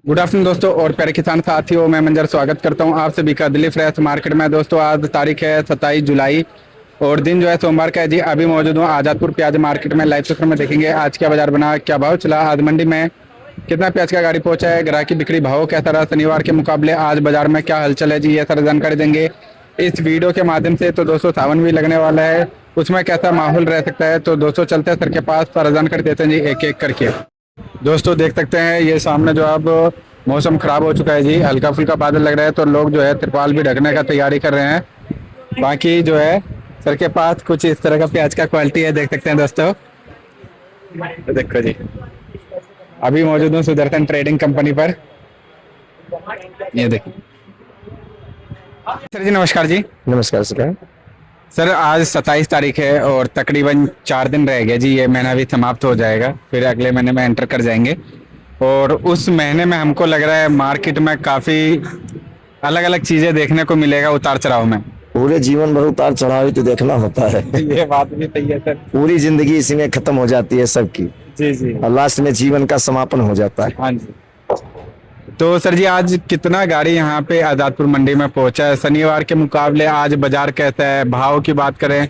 Good afternoon दोस्तों और प्यारे किसान साथियों, मैं मंजर स्वागत करता हूं आप सभी का दिल्ली फ्रेश मार्केट में। दोस्तों आज तारीख है 27 जुलाई और दिन जो है सोमवार का है जी। अभी मौजूद हूं आजादपुर प्याज मार्केट में। लाइव चक्र में देखेंगे आज क्या बाजार बना, क्या भाव चला, आज मंडी में कितना प्याज का गाड़ी पहुंचा है, ग्राहकी बिक्री भाव कैसा रहा, शनिवार के मुकाबले आज बाजार में क्या हलचल है जी, ये सारी जानकारी देंगे इस वीडियो के माध्यम से। तो दोस्तों सावन भी लगने वाला है, उसमें कैसा माहौल रह सकता है, तो दोस्तों चलते हैं सर के पास, सारा जानकारी देते हैं जी एक एक करके। दोस्तों देख सकते हैं ये सामने जो अब मौसम खराब हो चुका है जी, हल्का फुल्का बादल लग रहा है, तो लोग जो है तिरपाल भी ढकने का तैयारी कर रहे हैं। बाकी जो है सर के पास कुछ इस तरह का प्याज का क्वालिटी है, देख सकते हैं दोस्तों। तो देखो जी, अभी मौजूद हूँ सुदर्शन ट्रेडिंग कंपनी पर। ये देखिए सर जी, नमस्कार जी। नमस्कार सर। सर आज 27 तारीख है और तकरीबन 4 दिन रह गए जी, ये महीना भी समाप्त हो जाएगा, फिर अगले महीने में एंटर कर जाएंगे। और उस महीने में हमको लग रहा है मार्केट में काफी अलग अलग चीजें देखने को मिलेगा, उतार चढ़ाव में। पूरे जीवन भर उतार चढ़ाव ही तो देखना होता है। ये बात भी सही है सर। पूरी जिंदगी इसी में खत्म हो जाती है सबकी, जी जी। और लास्ट में जीवन का समापन हो जाता है। हाँ जी। तो सर जी आज कितना गाड़ी यहाँ पे आजादपुर मंडी में पहुंचा है, शनिवार के मुकाबले आज बाजार कैसा है, भाव की बात करें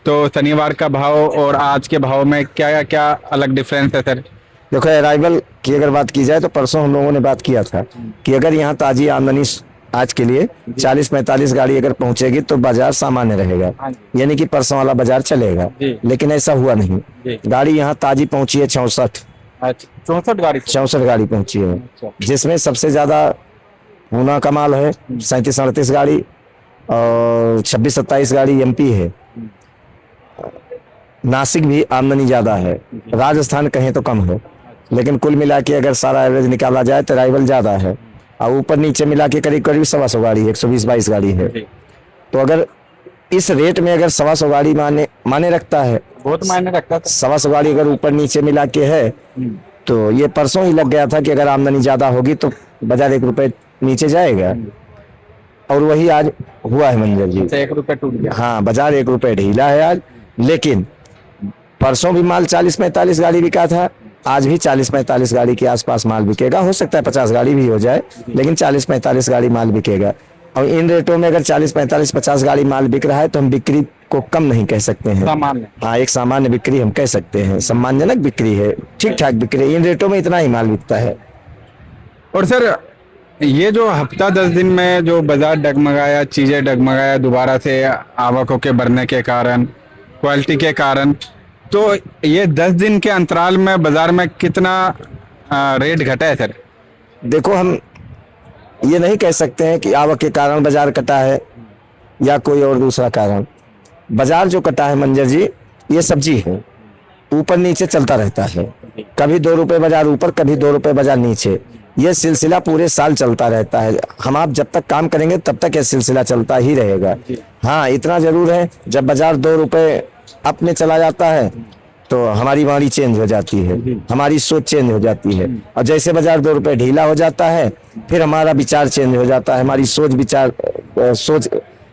तो शनिवार का भाव और आज के भाव में क्या क्या अलग डिफरेंस है सर? देखो, अराइवल की अगर बात की जाए तो परसों हम लोगों ने बात किया था कि अगर यहाँ ताजी आमदनी आज के लिए 40-45 गाड़ी अगर पहुंचेगी तो बाजार सामान्य रहेगा, यानी कि परसों वाला बाजार चलेगा। लेकिन ऐसा हुआ नहीं। गाड़ी यहाँ ताजी पहुंची है 64 गाड़ी पहुंची है, जिसमें सबसे ज्यादा पूना का माल है 37-38 गाड़ी और 26-27 गाड़ी एमपी है। नासिक भी आमदनी ज्यादा है, राजस्थान कहें तो कम है, लेकिन कुल मिला के अगर सारा एवरेज निकाला जाए तो राइवल ज्यादा है, और ऊपर नीचे मिला के करीब करीब 125 गाड़ी 120-22 गाड़ी है। तो अगर इस रेट में अगर 125 गाड़ी माने रखता है, बहुत मायने रखता है। 125 गाड़ी अगर ऊपर नीचे मिला के है तो ये परसों ही लग गया था कि अगर आमदनी ज्यादा होगी तो बाजार 1 रुपए नीचे जाएगा, और वही आज हुआ है मंजर जी। 1 रुपए टूट गया। हाँ, बाजार 1 रुपए ढीला है आज। लेकिन परसों भी माल 40-45 गाड़ी बिका था, आज भी 40-45 गाड़ी के आसपास माल बिकेगा। हो सकता है 50 गाड़ी भी हो जाए, लेकिन 40-45 गाड़ी माल बिकेगा। और इन रेटों में अगर 40-45-50 गाड़ी माल बिक रहा है तो हम बिक्री को कम नहीं कह सकते हैं। हाँ, एक सामान्य बिक्री हम कह सकते हैं, सम्मानजनक बिक्री है, ठीक ठाक बिक्री। इन रेटों में इतना ही माल बिकता है। और सर ये जो हफ्ता 10 दिन में जो बाजार डगमगाया, चीजें डगमगाया दोबारा से आवकों के बढ़ने के कारण, क्वालिटी के कारण, तो ये 10 दिन के अंतराल में बाजार में कितना रेट घटा है सर? देखो, हम ये नहीं कह सकते हैं कि आवक के कारण बाजार कटा है या कोई और दूसरा कारण। बाजार जो कटा है मंजर जी, ये सब्जी है, ऊपर नीचे चलता रहता है। कभी 2 रुपए बाजार ऊपर, कभी 2 रुपए बाजार नीचे। ये सिलसिला पूरे साल चलता रहता है। हम आप जब तक काम करेंगे तब तक ये सिलसिला चलता ही रहेगा। हाँ, इतना जरूर है, जब बाजार 2 रुपए अपने चला जाता है तो हमारी वाणी चेंज हो जाती है, हमारी सोच चेंज हो जाती है। और जैसे बाजार 2 रुपए ढीला हो जाता है, फिर हमारा विचार चेंज हो जाता है, हमारी सोच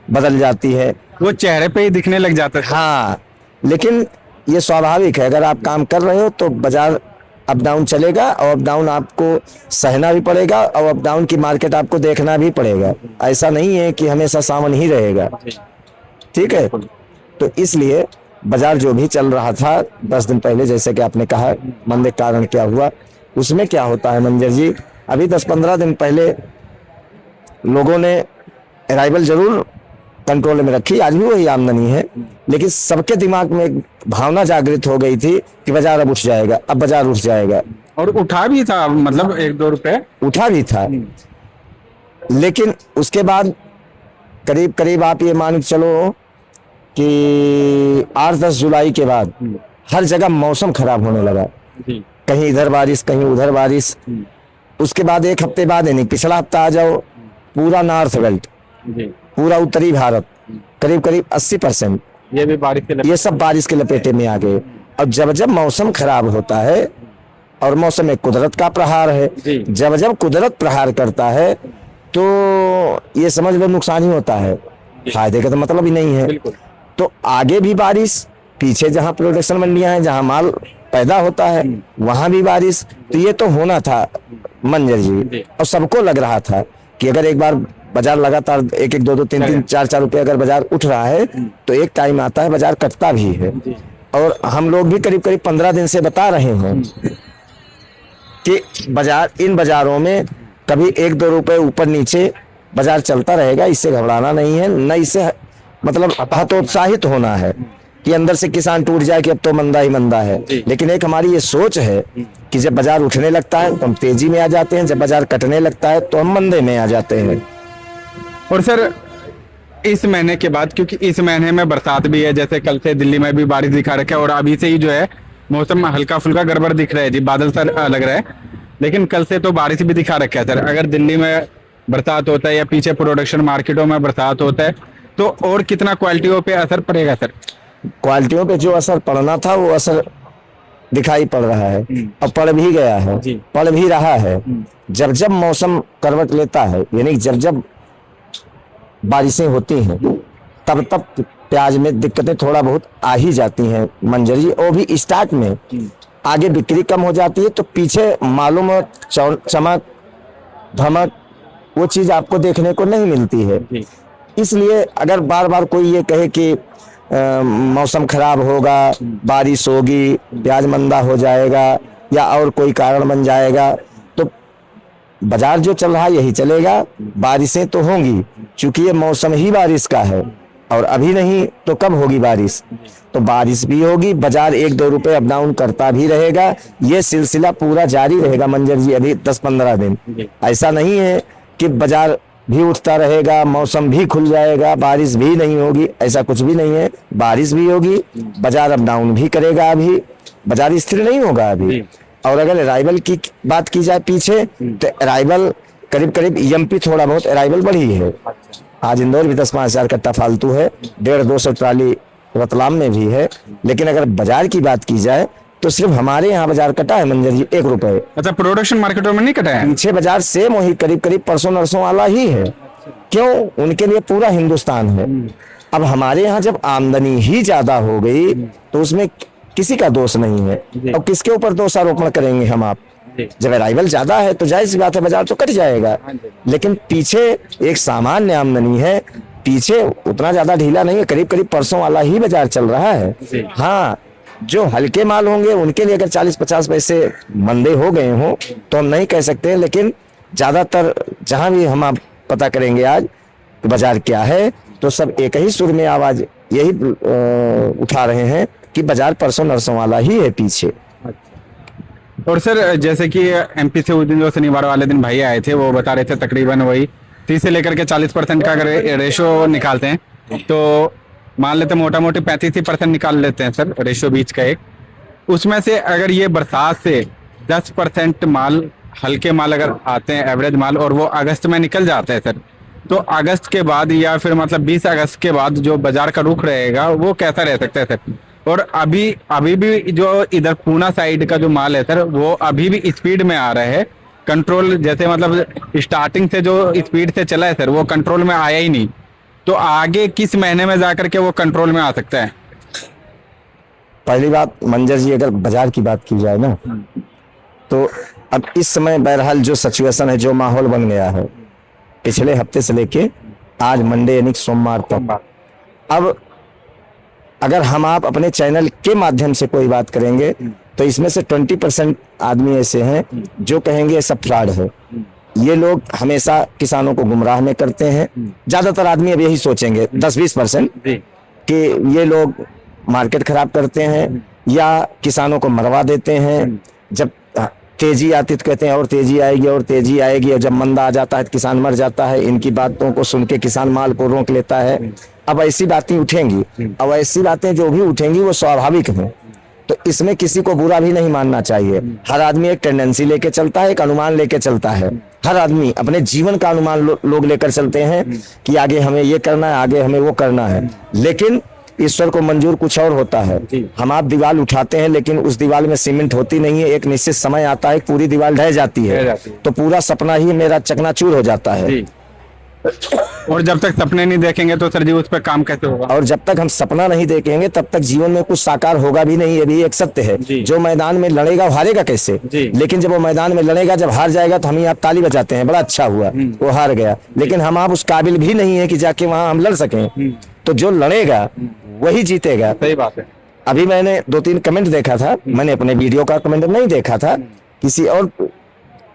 बदल जाती है, वो चेहरे पे ही दिखने लग जाता है। हाँ, लेकिन ये स्वाभाविक है। अगर आप काम कर रहे हो तो बाजार अप डाउन चलेगा, और अप डाउन आपको सहना भी पड़ेगा, और अप डाउन की मार्केट आपको देखना भी पड़ेगा। ऐसा नहीं है कि हमेशा सावन ही रहेगा, ठीक है। तो इसलिए बाजार जो भी चल रहा था 10 दिन पहले, जैसे कि आपने कहा मंदे कारण क्या हुआ, उसमें क्या होता है मंजर जी, अभी 10-15 दिन पहले लोगों ने अराइवल जरूर कंट्रोल में रखी, आज भी वही आमदनी है, लेकिन सबके दिमाग में एक भावना जागृत हो गई थी कि बाजार अब उठ जाएगा, अब बाजार उठ जाएगा। और उठा भी था, मतलब 1-2 रुपए उठा भी था। लेकिन उसके बाद करीब करीब आप ये मान चलो कि 8-10 जुलाई के बाद हर जगह मौसम खराब होने लगा। कहीं इधर बारिश, कहीं उधर बारिश। उसके बाद 1 हफ्ते बाद, यानी पिछला हफ्ता आ जाओ, पूरा नॉर्थ बेल्ट, पूरा उत्तरी भारत, करीब करीब 80% ये सब बारिश के लपेटे में आ गए। और जब जब मौसम खराब होता है, और मौसम एक कुदरत का प्रहार है, जब जब कुदरत प्रहार करता है तो ये समझ लो नुकसान ही होता है, फायदे का तो मतलब ही नहीं है। तो आगे भी बारिश, पीछे जहाँ प्रोडक्शन मंडियां हैं, जहाँ माल पैदा होता है, वहां भी बारिश। तो ये तो होना था, मंजर जी। जी। और सबको लग रहा था कि अगर एक बार बाजार लगातार 1-1, 2-2, 3-3, 4-4 रुपए अगर बाजार उठ रहा है तो एक टाइम आता है बाजार कटता भी है। और हम लोग भी करीब करीब 15 दिन से बता रहे हैं कि बाजार, इन बाजारों में कभी 1-2 रुपए ऊपर नीचे बाजार चलता रहेगा, इससे घबराना नहीं है, न इससे मतलब हतोत्साहित होना है कि अंदर से किसान टूट जाए कि अब तो मंदा ही मंदा है। लेकिन एक हमारी ये सोच है कि जब बाजार उठने लगता है तो हम तेजी में आ जाते हैं, जब बाजार कटने लगता है तो हम मंदे में आ जाते हैं। और सर इस महीने के बाद, क्योंकि इस महीने में बरसात भी है, जैसे कल से दिल्ली में भी बारिश दिखा रखा है और अभी से ही जो है मौसम हल्का फुल्का गड़बड़ दिख रहा है जी, बादल सा लग रहा है, लेकिन कल से तो बारिश भी दिखा रखा है सर। अगर दिल्ली में बरसात होता है या पीछे प्रोडक्शन मार्केटों में बरसात होता है तो और कितना क्वालिटियों पे असर पड़ेगा सर? क्वालिटियों पे जो असर पड़ना था वो असर दिखाई पड़ रहा है और पड़ भी गया है, पड़ भी रहा है। जब जब मौसम करवट लेता है, यानी जब जब बारिशें होती हैं, तब तब प्याज में दिक्कतें थोड़ा बहुत आ ही जाती हैं मंजर जी। और भी स्टार्ट में आगे बिक्री कम हो जाती है तो पीछे मालूम और चमक धमक वो चीज आपको देखने को नहीं मिलती है। इसलिए अगर बार बार कोई ये कहे कि मौसम खराब होगा, बारिश होगी, प्याज मंदा हो जाएगा या और कोई कारण बन जाएगा, तो बाजार जो चल रहा है यही चलेगा। बारिशें तो होंगी, चूंकि ये मौसम ही बारिश का है और अभी नहीं तो कब होगी बारिश, तो बारिश भी होगी, बाजार 1-2 रुपए अप डाउन करता भी रहेगा। ये सिलसिला पूरा जारी रहेगा मंजर जी अभी 10-15 दिन। ऐसा नहीं है कि बाजार भी उठता रहेगा, मौसम भी खुल जाएगा, बारिश भी नहीं होगी, ऐसा कुछ भी नहीं है। बारिश भी होगी, बाजार अप डाउन भी करेगा, अभी बाजार स्थिर नहीं होगा अभी। और अगर अराइवल की बात की जाए पीछे, तो अराइवल करीब करीब एमपी थोड़ा बहुत अराइवल बढ़ी है। आज इंदौर भी 10-5 हजार कट्टा फालतू है, 150-200 ट्राली रतलाम में भी है। लेकिन अगर बाजार की बात की जाए तो सिर्फ हमारे यहाँ बाजार कटा है मंजर जी 1 रुपए। अच्छा, प्रोडक्शन मार्केटों में नहीं कटा है? पीछे बाजार सेम वही करीब करीब परसों नरसों वाला ही है। क्यों? उनके लिए पूरा हिंदुस्तान है। अब हमारे यहाँ जब आमदनी ही ज्यादा हो गई तो उसमें किसी का दोष नहीं है। अब किसके ऊपर दोषारोपण करेंगे हम आप? जब अराइवल ज्यादा है तो जाहिर सी बात है बाजार तो कट जाएगा। लेकिन पीछे एक सामान्य आमदनी है, पीछे उतना ज्यादा ढीला नहीं है, करीब करीब परसों वाला ही बाजार चल रहा है। हाँ, जो हल्के माल होंगे उनके लिए अगर 40-50 पैसे मंदे हो गए हों तो हम नहीं कह सकते, लेकिन ज्यादातर जहां भी हम आप पता करेंगे आज तो बाजार क्या है, तो सब एक ही सुर में आवाज यही उठा रहे हैं कि बाजार परसों नरसों वाला ही है पीछे। और सर जैसे कि एमपी से उस दिन जो शनिवार वाले दिन भाई आए थे वो बता रहे थे तकरीबन वही 30 से लेकर के 40% का अगर रेशो निकालते हैं तो मान लेते मोटा मोटी 35% निकाल लेते हैं सर रेशो बीच का एक। उसमें से अगर ये बरसात से 10% माल, हल्के माल अगर आते हैं एवरेज माल, और वो अगस्त में निकल जाते हैं सर, तो अगस्त के बाद या फिर मतलब 20 अगस्त के बाद जो बाजार का रुख रहेगा वो कैसा रह सकता है सर? और अभी भी जो इधर पूना साइड का जो माल है सर वो अभी भी स्पीड में आ रहा है, कंट्रोल जैसे मतलब स्टार्टिंग से जो स्पीड से चला है सर वो कंट्रोल में आया ही नहीं, तो आगे किस महीने में जाकर के वो कंट्रोल में आ सकता है? पहली बात मंजर जी, अगर बाजार की बात की जाए ना तो अब इस समय बहरहाल जो सिचुएशन है, जो माहौल बन गया है पिछले हफ्ते से लेके आज मंडे यानी सोमवार तक, अब अगर हम आप अपने चैनल के माध्यम से कोई बात करेंगे तो इसमें से 20% आदमी ऐसे हैं जो कहेंगे ये सब फ्रॉड है। ये लोग हमेशा किसानों को गुमराह में करते हैं। ज्यादातर आदमी अब यही सोचेंगे 10-20% कि ये लोग मार्केट खराब करते हैं या किसानों को मरवा देते हैं। जब तेजी आती तो कहते हैं और तेजी आएगी और तेजी आएगी, और जब मंदा आ जाता है तो किसान मर जाता है। इनकी बातों को सुन के किसान माल को रोक लेता है। अब ऐसी बातें उठेंगी, अब ऐसी बातें जो भी उठेंगी वो स्वाभाविक हैं, तो इसमें किसी को बुरा भी नहीं मानना चाहिए। हर आदमी एक टेंडेंसी लेके चलता है, एक अनुमान लेके चलता है। हर आदमी अपने जीवन का अनुमान लोग लेकर चलते हैं कि आगे हमें ये करना है, आगे हमें वो करना है, लेकिन ईश्वर को मंजूर कुछ और होता है। हम आप दीवार उठाते हैं लेकिन उस दीवार में सीमेंट होती नहीं है। एक निश्चित समय आता है पूरी दीवार ढह जाती है तो पूरा सपना ही मेरा चकनाचूर हो जाता है। और जब तक सपने नहीं देखेंगे तो सर जी उस पर काम कैसे होगा? और जब तक हम सपना नहीं देखेंगे तब तक जीवन में कुछ साकार होगा भी नहीं, ये भी एक सत्य है। जी। जो मैदान में लड़ेगा वो हारेगा कैसे? जी। लेकिन जब वो मैदान में लड़ेगा, जब हार जाएगा तो हम ही आप ताली बजाते हैं, बड़ा अच्छा हुआ वो हार गया, लेकिन हम आप उस काबिल भी नहीं है कि जाके वहां हम लड़ सकें। तो जो लड़ेगा वही जीतेगा। सही बात है। अभी मैंने 2-3 कमेंट देखा था, मैंने अपने वीडियो का कमेंट नहीं देखा था, किसी और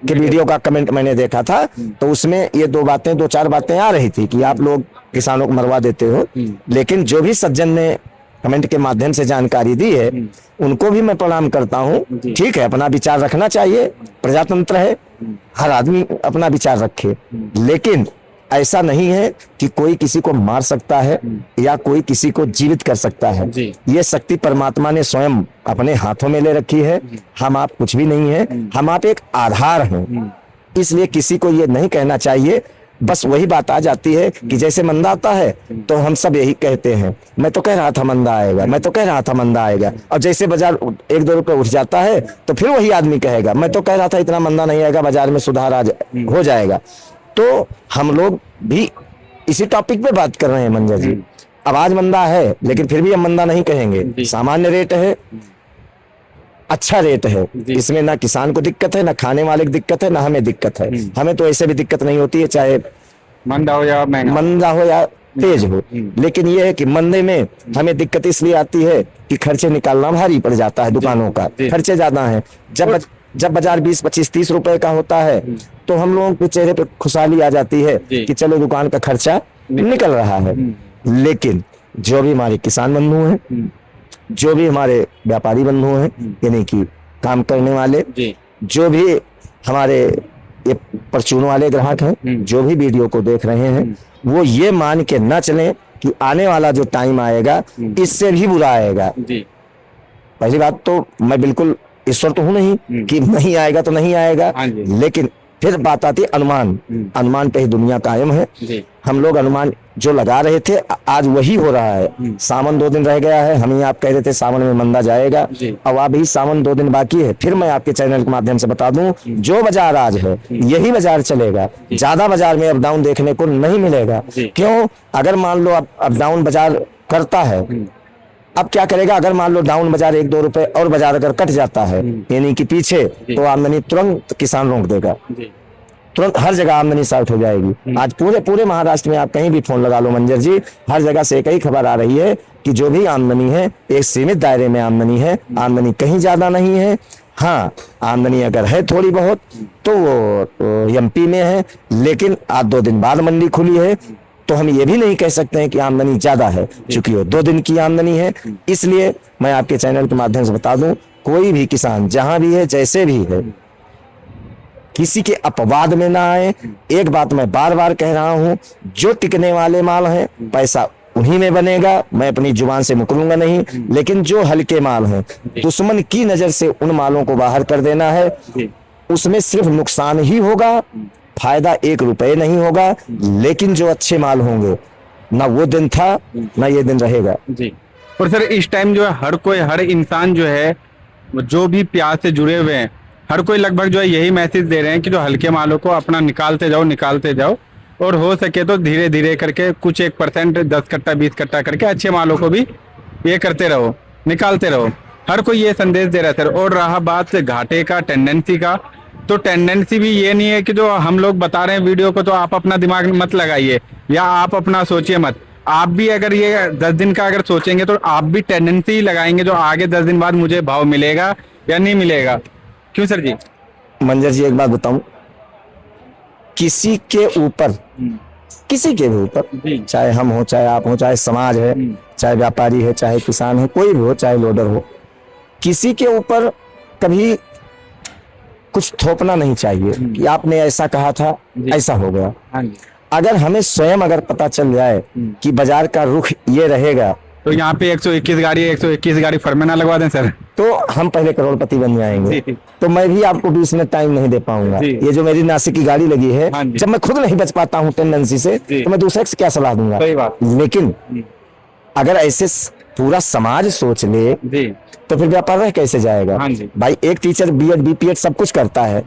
के वीडियो का कमेंट मैंने देखा था, तो उसमें ये 2-4 बातें आ रही थी कि आप लोग किसानों को मरवा देते हो। लेकिन जो भी सज्जन ने कमेंट के माध्यम से जानकारी दी है उनको भी मैं प्रणाम करता हूँ। ठीक है, अपना विचार रखना चाहिए, प्रजातंत्र है, हर आदमी अपना विचार रखे, लेकिन ऐसा नहीं है कि कोई किसी को मार सकता है या कोई किसी को जीवित कर सकता है। ये शक्ति परमात्मा ने स्वयं अपने हाथों में ले रखी है। हम आप कुछ भी नहीं है, हम आप एक आधार हैं। इसलिए किसी को ये नहीं कहना चाहिए। बस वही बात आ जाती है कि जैसे मंदा आता है तो हम सब यही कहते हैं, मैं तो कह रहा था मंदा आएगा, मैं तो कह रहा था मंदा आएगा, और जैसे बाजार 1-2 रुपए उठ जाता है तो फिर वही आदमी कहेगा मैं तो कह रहा था इतना मंदा नहीं आएगा, बाजार में सुधार हो जाएगा। तो हम लोग भी इसी टॉपिक पे बात कर रहे हैं मंजर जी। अब आज मंदा है लेकिन फिर भी हम मंदा नहीं कहेंगे, सामान्य रेट है, अच्छा रेट है, इसमें ना किसान को दिक्कत है, ना खाने वाले को दिक्कत है, ना हमें दिक्कत है। हमें तो ऐसे भी दिक्कत नहीं होती है, चाहे मंदा हो या महंगा, मंदा हो या तेज हो। लेकिन यह है कि मंदे में हमें दिक्कत इसलिए आती है कि खर्चे निकालना भारी पड़ जाता है, दुकानों का खर्चे ज्यादा है। जब बाजार 20, 25, 30 रुपए का होता है तो हम लोगों के चेहरे पे खुशहाली आ जाती है कि चलो दुकान का खर्चा निकल रहा है। लेकिन जो भी हमारे किसान बंधु हैं, जो भी हमारे व्यापारी बंधु हैं, यानी कि काम करने वाले, जो भी हमारे ये परचून वाले ग्राहक हैं, जो भी वीडियो को देख रहे हैं, वो ये मान के न चलें कि आने वाला जो टाइम आएगा इससे भी बुरा आएगा। पहली बात तो मैं बिल्कुल ईश्वर तो हूं नहीं कि नहीं आएगा तो नहीं आएगा, लेकिन फिर बात आती है अनुमान। अनुमान पे ही दुनिया कायम है। हम लोग अनुमान जो लगा रहे थे आज वही हो रहा है। सावन 2 दिन रह गया है, हम ही आप कह रहे थे सावन में मंदा जाएगा, अब अभी सावन 2 दिन बाकी है। फिर मैं आपके चैनल के माध्यम से बता दूं, जो बाजार आज है यही बाजार चलेगा। ज्यादा बाजार में अप डाउन देखने को नहीं मिलेगा। क्यों? अगर मान लो अप डाउन बाजार करता है, अब क्या करेगा? अगर मान लो डाउन बाजार 1-2 रुपए और बाजार अगर कट जाता है यानी कि पीछे, तो आमदनी तुरंत किसान रोक देगा, तुरंत हर जगह आमदनी शॉर्ट हो जाएगी। आज पूरे महाराष्ट्र में आप कहीं भी फोन लगा लो मंजर जी, हर जगह से एक ही खबर आ रही है कि जो भी आमदनी है एक सीमित दायरे में आमदनी है, आमदनी कहीं ज्यादा नहीं है। हाँ, आमदनी अगर है थोड़ी बहुत तो वो एमपी में है, लेकिन आज 2 दिन बाद मंडी खुली है तो हम ये भी नहीं कह सकते हैं कि आमदनी ज्यादा है, क्योंकि वो 2 दिन की आमदनी है। इसलिए मैं आपके चैनल के माध्यम से बता दूं, कोई भी किसान जहां भी है, जैसे भी है, किसी के अपवाद में ना आए। एक बात मैं बार बार कह रहा हूं, जो टिकने वाले माल हैं पैसा उन्हीं में बनेगा, मैं अपनी जुबान से मुकरूंगा नहीं। लेकिन जो हल्के माल हैं, दुश्मन की नजर से उन मालों को बाहर कर देना है, उसमें सिर्फ नुकसान ही होगा, फायदा 1 रुपए नहीं होगा। लेकिन जो अच्छे माल होंगे, ना वो दिन था ना ये दिन रहेगा जी। और सर इस टाइम जो है हर इंसान जो है, जो भी प्याज से जुड़े हुए हैं, हर कोई लगभग जो है यही मैसेज दे रहे हैं कि जो हल्के मालों को अपना निकालते जाओ, और हो सके तो धीरे धीरे करके कुछ 1%, 10 कट्टा 20 कट्टा करके अच्छे मालों को भी ये करते रहो, निकालते रहो। हर कोई ये संदेश दे रहा है सर। और रहा बात घाटे का, टेंडेंसी का, तो टेंडेंसी भी ये नहीं है कि जो हम लोग बता रहे हैं वीडियो को तो आप अपना दिमाग मत लगाइए या आप अपना सोचिए मत। आप भी अगर ये 10 दिन का अगर सोचेंगे तो आप भी टेंडेंसी लगाएंगे जो आगे 10 दिन बाद मुझे भाव मिलेगा या नहीं मिलेगा। क्यों सर जी? मंजर जी एक बात बताऊं, किसी के ऊपर, किसी के भी ऊपर, चाहे हम हो, चाहे आप हो, चाहे समाज है, चाहे व्यापारी है, चाहे किसान है, कोई भी हो, चाहे लोडर हो, किसी के ऊपर कभी कुछ थोपना नहीं चाहिए कि आपने ऐसा कहा था, ऐसा हो गया। अगर हमें स्वयं अगर पता चल जाए कि बाजार का रुख ये रहेगा, तो यहाँ पे 121 गाड़ी फरमाना लगवा दें सर, तो हम पहले करोड़पति बन जाएंगे। तो मैं भी आपको 20 मिनट टाइम नहीं दे पाऊंगा। ये जो मेरी नासिक की गाड़ी लगी है, जब मैं खुद नहीं बच पाता हूँ टेंडेंसी से, तो मैं दूसरे से क्या सलाह दूंगा? लेकिन अगर ऐसे पूरा समाज सोच ले तो फिर व्यापार रह कैसे जाएगा? भाई एक टीचर B.Ed, B.Ped सब कुछ करता है,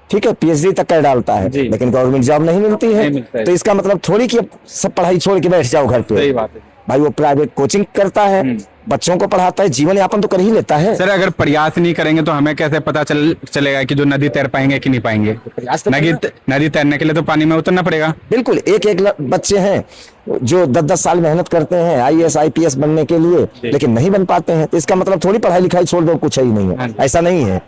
ठीक है, पीएचडी तक कर डालता है, जी। लेकिन गवर्नमेंट जॉब नहीं मिलती नहीं है। मिलता है। तो इसका मतलब थोड़ी कि अब सब पढ़ाई छोड़ के बैठ जाओ घर पे। सही बात है। भाई वो प्राइवेट कोचिंग करता है, बच्चों को पढ़ाता है, जीवन यापन तो कर ही लेता है। सर अगर प्रयास नहीं करेंगे तो हमें कैसे पता चलेगा कि जो नदी तैर पाएंगे कि नहीं पाएंगे? प्रयास तो नदी तैरने के लिए तो पानी में उतरना पड़ेगा। बिल्कुल, एक बच्चे हैं जो 10-10 साल मेहनत करते हैं आईएएस आईपीएस बनने के लिए, लेकिन नहीं बन पाते हैं। तो इसका मतलब थोड़ी पढ़ाई लिखाई छोड़ दो, कुछ ही नहीं है, ऐसा नहीं है।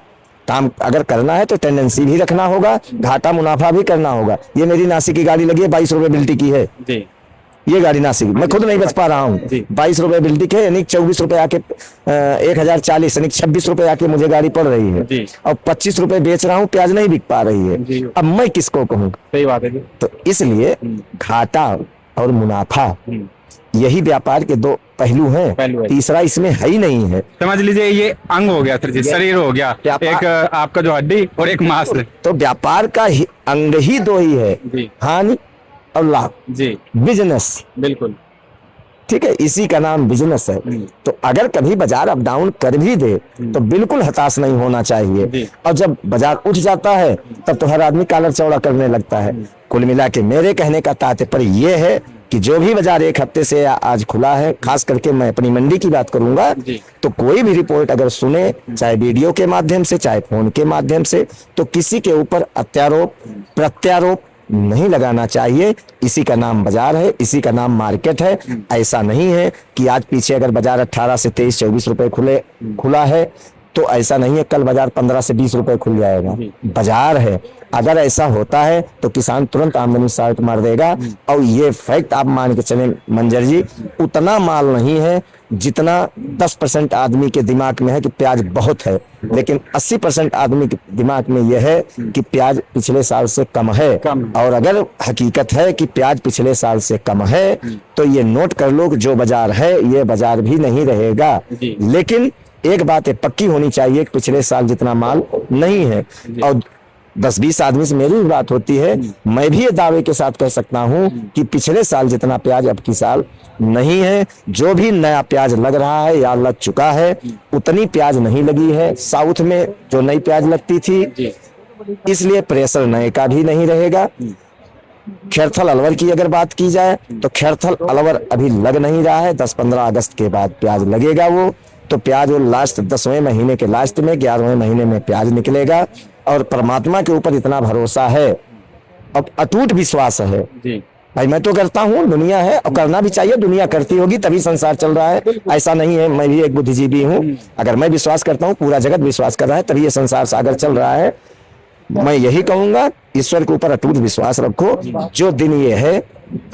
काम अगर करना है तो टेंडेंसी भी रखना होगा, घाटा मुनाफा भी करना होगा। ये मेरी नासिक की गाड़ी लगी है, 22 रुपए बिल्टी की है जी। ये गाड़ी नासिक, मैं खुद नहीं बच पा रहा हूँ। 22 रुपए बिल्टी के, यानी 24 रुपए आके 1040, यानी 26 रुपए आके मुझे गाड़ी पड़ रही है, और 25 रुपए बेच रहा हूँ, प्याज नहीं बिक पा रही है। अब मैं किसको कहूँ? सही बात है। तो इसलिए घाटा और मुनाफा यही व्यापार के दो पहलू हैं, तीसरा इसमें है ही नहीं है। समझ लीजिए ये अंग हो गया सर जी, शरीर हो गया, एक आपका जो हड्डी और एक मांस। तो व्यापार का अंग ही दो ही है, हानि और लाभ जी, बिजनेस। बिल्कुल ठीक है, इसी का नाम बिजनेस है। तो अगर कभी बाजार अप डाउन कर भी दे तो बिल्कुल हताश नहीं होना चाहिए, और जब बाजार उठ जाता है तब तो हर आदमी कालर चौड़ा करने लगता है। कुल मिला के मेरे कहने का तात्पर्य ये है कि जो भी बाजार एक हफ्ते से आज खुला है, खास करके मैं अपनी मंडी की बात करूंगा, तो कोई भी रिपोर्ट अगर सुने, चाहे वीडियो के माध्यम से चाहे फोन के माध्यम से, तो किसी के ऊपर अत्यारोप प्रत्यारोप नहीं लगाना चाहिए। इसी का नाम बाजार है, इसी का नाम मार्केट है। ऐसा नहीं है कि आज पीछे अगर बाजार 18 से 23-24 रुपए खुला है तो ऐसा नहीं है कल बाजार 15 से 20 रुपए खुल जाएगा। बाजार है, अगर ऐसा होता है तो किसान तुरंत आमदनी साइट मार देगा। और ये फैक्ट आप मान के चले मंजर जी, उतना माल नहीं है जितना 10% आदमी के दिमाग में है कि प्याज बहुत है, लेकिन 80% आदमी के दिमाग में यह है कि प्याज पिछले साल से कम है। और अगर हकीकत है कि प्याज पिछले साल से कम है तो ये नोट कर लो कि जो बाजार है ये बाजार भी नहीं रहेगा। लेकिन एक बात पक्की होनी चाहिए कि पिछले साल जितना माल नहीं है। और 10-20 आदमी से मेरी भी बात होती है, मैं भी ये दावे के साथ कह सकता हूं कि पिछले साल जितना प्याज अब की साल नहीं है। जो भी नया प्याज लग रहा है या लग चुका है उतनी प्याज नहीं लगी है साउथ में जो नई प्याज लगती थी, इसलिए प्रेशर नए का भी नहीं रहेगा। खैरथल अलवर की अगर बात की जाए तो खैरथल अलवर अभी लग नहीं रहा है, 10-15 अगस्त के बाद प्याज लगेगा। वो तो प्याज वो लास्ट 10वें महीने के लास्ट में 11वें महीने में प्याज निकलेगा। और परमात्मा के ऊपर इतना भरोसा है, अब अटूट विश्वास है भाई। मैं तो करता हूँ, दुनिया है और करना भी चाहिए, दुनिया करती होगी तभी संसार चल रहा है। ऐसा नहीं है, मैं भी एक बुद्धिजीवी हूँ, अगर मैं विश्वास करता हूँ पूरा जगत विश्वास कर रहा है तभी ये संसार सागर चल रहा है। मैं यही कहूंगा, ईश्वर के ऊपर अटूट विश्वास रखो। जो दिन ये है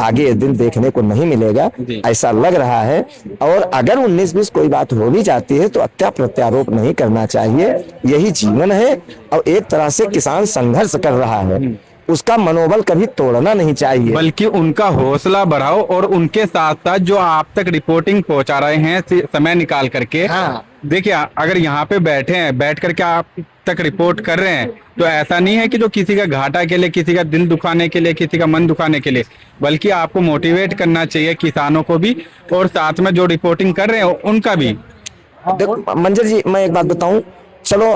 आगे दिन देखने को नहीं मिलेगा, ऐसा लग रहा है। और अगर 19-20 कोई बात हो भी जाती है तो प्रत्यारोप नहीं करना चाहिए, यही जीवन है। और एक तरह से किसान संघर्ष कर रहा है, उसका मनोबल कभी तोड़ना नहीं चाहिए, बल्कि उनका हौसला बढ़ाओ। और उनके साथ साथ जो आप तक रिपोर्टिंग पहुंचा रहे हैं समय निकाल करके, देखिए अगर यहाँ पे बैठे हैं, बैठ करके आप तक रिपोर्ट कर रहे हैं, तो ऐसा नहीं है कि जो किसी का घाटा के लिए, किसी का दिल दुखाने के लिए, किसी का मन दुखाने के लिए, बल्कि आपको मोटिवेट करना चाहिए किसानों को भी, और साथ में जो रिपोर्टिंग कर रहे हैं उनका भी। देखो मंजर जी, मैं एक बात बताऊं, चलो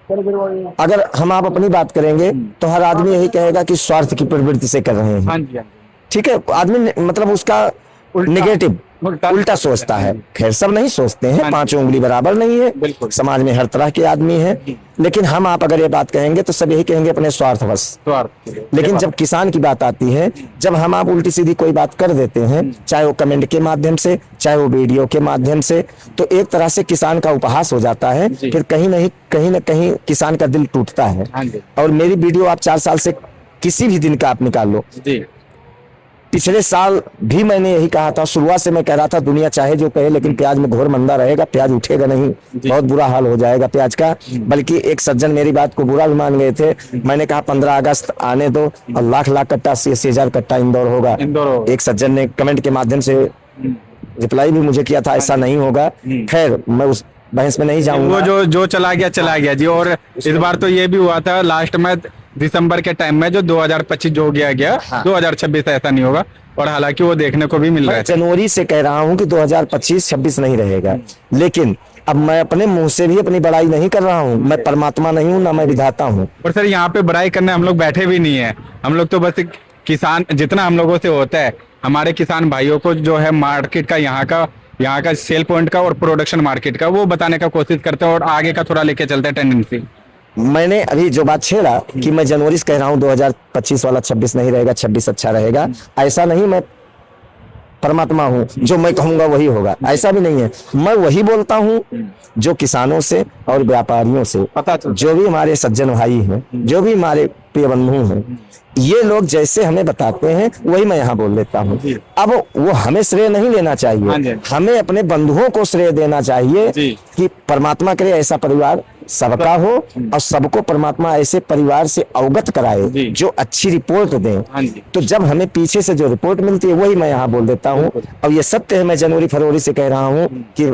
अगर हम आप अपनी बात करेंगे तो हर आदमी यही कहेगा कि स्वार्थ की प्रवृत्ति से कर रहे हैं। ठीक है, आदमी मतलब उसका नेगेटिव उल्टा सोचता है। खैर सब नहीं सोचते हैं, पांचों उंगली बराबर नहीं है, समाज में हर तरह के आदमी हैं। लेकिन हम आप अगर ये बात कहेंगे तो सब यही कहेंगे अपने स्वार्थवश। लेकिन जब किसान की बात आती है, जब हम आप उल्टी सीधी कोई बात कर देते हैं, चाहे वो कमेंट के माध्यम से चाहे वो वीडियो के माध्यम से, तो एक तरह से किसान का उपहास हो जाता है। फिर कहीं न कहीं किसान का दिल टूटता है। और मेरी वीडियो आप 4 साल से किसी भी दिन का आप निकाल लो, पिछले साल भी मैंने यही कहा था, शुरुआत से मैं कह रहा था दुनिया चाहे जो कहे लेकिन प्याज में घोर मंदा रहेगा, प्याज उठेगा नहीं, बहुत बुरा हाल हो जाएगा प्याज का। बल्कि एक सज्जन मेरी बात को बुरा भी मान गए थे। मैंने कहा 15 अगस्त आने दो और लाख कट्टा 80,000 कट्टा इंदौर होगा। एक सज्जन ने कमेंट के माध्यम से रिप्लाई भी मुझे किया था, ऐसा नहीं होगा। खैर मैं उस बहस में नहीं जाऊंगा, वो जो चला गया जी। और इस बार तो ये भी हुआ था लास्ट में दिसंबर के टाइम में, जो 2025 जो गया 2026 ऐसा नहीं होगा। और हालांकि वो देखने को भी मिल रहा है। जनवरी से कह रहा हूं कि 2025-26 नहीं रहेगा, लेकिन अब मैं अपने मुंह से भी अपनी बड़ाई नहीं कर रहा हूँ, मैं परमात्मा नहीं हूँ, ना मैं विधाता हूँ। और सर यहाँ पे बड़ाई करने हम लोग बैठे भी नहीं है, हम लोग तो बस किसान, जितना हम लोगों से होता है हमारे किसान भाइयों को जो है मार्केट का, यहाँ का सेल पॉइंट का और प्रोडक्शन मार्केट का, वो बताने का कोशिश करते हैं और आगे का थोड़ा लेके चलते हैं टेंडेंसी। मैंने अभी जो बात छेड़ा कि मैं जनवरी से कह रहा हूँ 2025 वाला 26 नहीं रहेगा, 26 अच्छा रहेगा, ऐसा नहीं। मैं परमात्मा हूँ, जो मैं कहूंगा वही होगा, ऐसा भी नहीं है। मैं वही बोलता हूँ जो किसानों से और व्यापारियों से, जो भी हमारे सज्जन भाई हैं, जो भी हमारे प्रिय बंधु हैं, ये लोग जैसे हमें बताते हैं वही मैं यहाँ बोल देता हूँ। अब वो हमें श्रेय नहीं लेना चाहिए, हमें अपने बंधुओं को श्रेय देना चाहिए कि परमात्मा करे ऐसा परिवार सबका हो और सबको परमात्मा ऐसे परिवार से अवगत कराए जो अच्छी रिपोर्ट दें। तो जब हमें पीछे से जो रिपोर्ट मिलती है वही मैं यहाँ बोल देता हूँ। अब ये सत्य है, मैं जनवरी फरवरी से कह रहा हूँ कि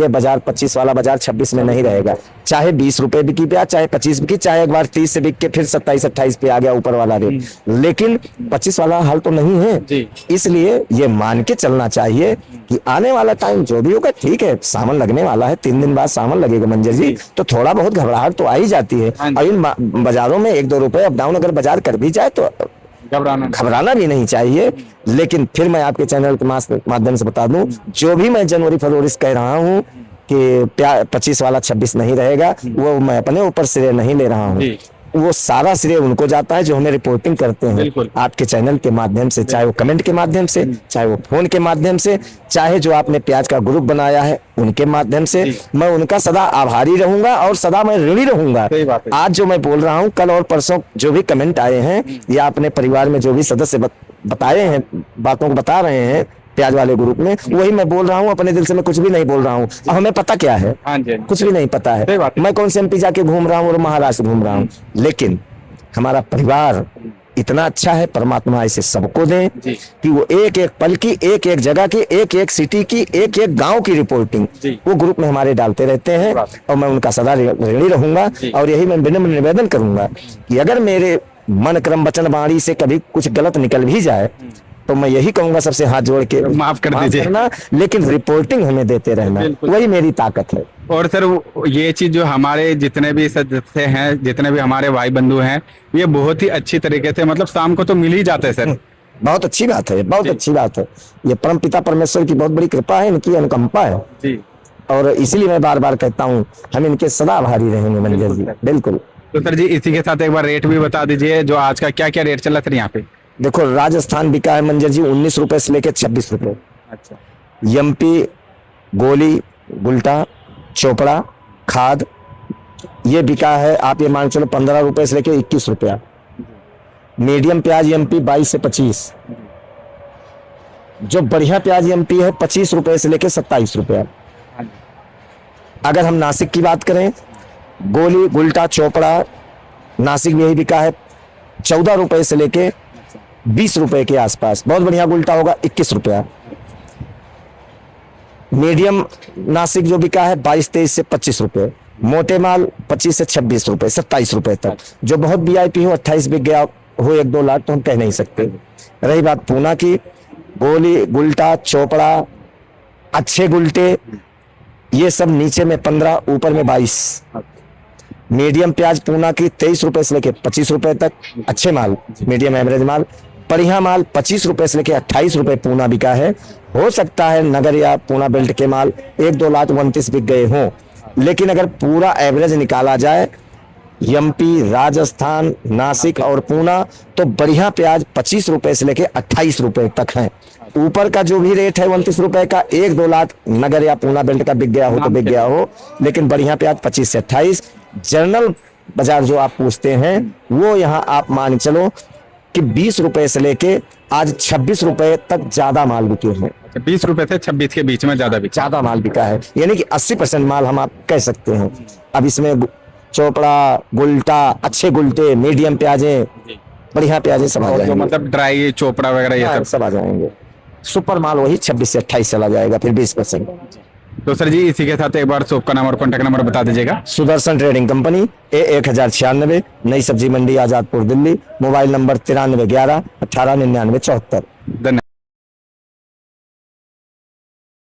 ये बाजार 25 वाला बाजार 26 में नहीं रहेगा। चाहे 20 रुपए बिकी प्याज, चाहे 25 बिकी, चाहे एक बार 30 से बिक के फिर 27-28 पे आ गया ऊपर वाला रेट, लेकिन 25 वाला हाल तो नहीं है। इसलिए ये मान के चलना चाहिए कि आने वाला टाइम जो भी होगा ठीक है। सावन लगने वाला है, 3 दिन बाद सावन लगेगा मंजर जी, तो थोड़ा बहुत घबराहट तो आ ही जाती है। और इन बाजारों में 1-2 रुपए अप डाउन अगर बाजार कर भी जाए तो घबराना भी नहीं चाहिए। लेकिन फिर मैं आपके चैनल के माध्यम से बता दूं, जो भी मैं जनवरी फरवरी से कह रहा हूं कि 25 वाला 26 नहीं रहेगा, वो मैं अपने ऊपर श्रेय नहीं ले रहा हूँ। वो सारा श्रेय उनको जाता है जो हमें रिपोर्टिंग करते हैं आपके चैनल के माध्यम से, चाहे वो कमेंट के माध्यम से, चाहे वो फोन के माध्यम से, चाहे जो आपने प्याज का ग्रुप बनाया है उनके माध्यम से। मैं उनका सदा आभारी रहूंगा और सदा मैं ऋणी रहूंगा। आज जो मैं बोल रहा हूँ, कल और परसों जो भी कमेंट आए हैं या अपने परिवार में जो भी सदस्य बताए हैं, बातों को बता रहे हैं प्याज वाले ग्रुप में, वही मैं बोल रहा हूँ। अपने दिल से मैं कुछ भी नहीं बोल रहा हूँ। अब हमें पता क्या है, कुछ भी नहीं पता है। मैं कौन से एमपी जाके घूम रहा हूँ और महाराष्ट्र घूम रहा हूँ, लेकिन हमारा परिवार इतना अच्छा है, परमात्मा ऐसे सबको दे कि वो एक एक पल की, एक एक जगह की, एक एक सिटी की, एक एक गांव की रिपोर्टिंग वो ग्रुप में हमारे डालते रहते हैं। और मैं उनका सदा ऋणी रहूंगा। और यही मैं विनम्र निवेदन करूंगा कि अगर मेरे मन क्रम वचन वाणी से कभी कुछ गलत निकल भी जाए तो मैं यही कहूंगा सबसे हाथ जोड़ के माफ कर दीजिए, लेकिन रिपोर्टिंग हमें देते रहना, वही मेरी ताकत है। और सर ये चीज जो हमारे जितने भी सदस्य हैं, जितने भी हमारे भाई बंधु हैं, ये बहुत ही अच्छी तरीके से, मतलब शाम को तो मिल ही जाते हैं सर। बहुत अच्छी बात है, बहुत अच्छी बात है। ये परम पिता परमेश्वर की बहुत बड़ी कृपा है, इनकी अनुकंपा है जी। और इसीलिए मैं बार बार कहता हूँ हम इनके सदा आभारी रहेंगे मंजर जी। बिल्कुल। तो सर जी इसी के साथ एक बार रेट भी बता दीजिए, जो आज का क्या क्या रेट चल रहा है यहाँ पे। देखो, राजस्थान बिका है मंजर जी 19 रुपए से लेके 26 रुपए। अच्छा। एमपी गोली, गुल्टा, चोपड़ा, खाद ये बिका है, आप ये मान चलो 15 रुपए से लेके 21 रुपया। मीडियम प्याज एमपी 22 से 25। जो बढ़िया प्याज एमपी है 25 रुपए से लेके 27 रुपया। अगर हम नासिक की बात करें, गोली, गुल्टा, चोपड़ा, नासिक में यही बिका है 14 रुपए से लेके 20 रुपए के आसपास। बहुत बढ़िया गुल्टा होगा 21 रुपया। मीडियम नासिक जो बिका है 22-23 से 25 रुपए। मोटे माल 25 से 26 रुपए, 27 रुपए तक। जो बहुत वीआईपी हो 28 बिक गया हो 1-2 लाख तो हम कह नहीं सकते। रही बात पूना की, गोली, गुल्टा, चोपड़ा, अच्छे गुल्टे ये सब नीचे में 15, ऊपर में 22। मीडियम प्याज पूना की 23 रुपए से लेके 25 रुपए तक अच्छे माल, मीडियम एवरेज माल। बढ़िया माल 25 रुपए से लेके 28 रुपए पूना बिका है। हो सकता है नगर या पूना बेल्ट के माल 1-2 लाख 29 बिक गए हों, लेकिन अगर पूरा एवरेज निकाला जाए एमपी, राजस्थान, नासिक और पूना, तो बढ़िया प्याज 25 रुपए से लेके 28 रुपए तक है। ऊपर का जो भी रेट है 29 रुपए का, 1-2 लाख नगर या पूना बेल्ट का बिक गया हो तो बिक गया हो, लेकिन बढ़िया प्याज 25 से 28। जनरल बाजार जो आप पूछते हैं वो यहाँ आप मान चलो कि 20 रुपए से लेके आज 26 रुपए तक ज्यादा माल बिके हैं। 20 रुपए से 26 के बीच में ज्यादा माल बिका है, यानी कि 80% माल हम आप कह सकते हैं। अब इसमें चोपड़ा, गुल्टा, अच्छे गुल्टे, मीडियम प्याजे, बढ़िया प्याजे सब आ जाएंगे। मतलब ड्राई चोपड़ा वगैरह ये सब आ जाएंगे। सुपर माल वही 26 से 28 चला जाएगा, फिर 20%। तो सर जी इसी के साथ एक बार शॉप का नाम और कॉन्टैक्ट नंबर बता दीजिएगा। सुदर्शन ट्रेडिंग कंपनी, A1096, नई सब्जी मंडी, आजादपुर, दिल्ली। Mobile number 9311 1899 74। धन्यवाद।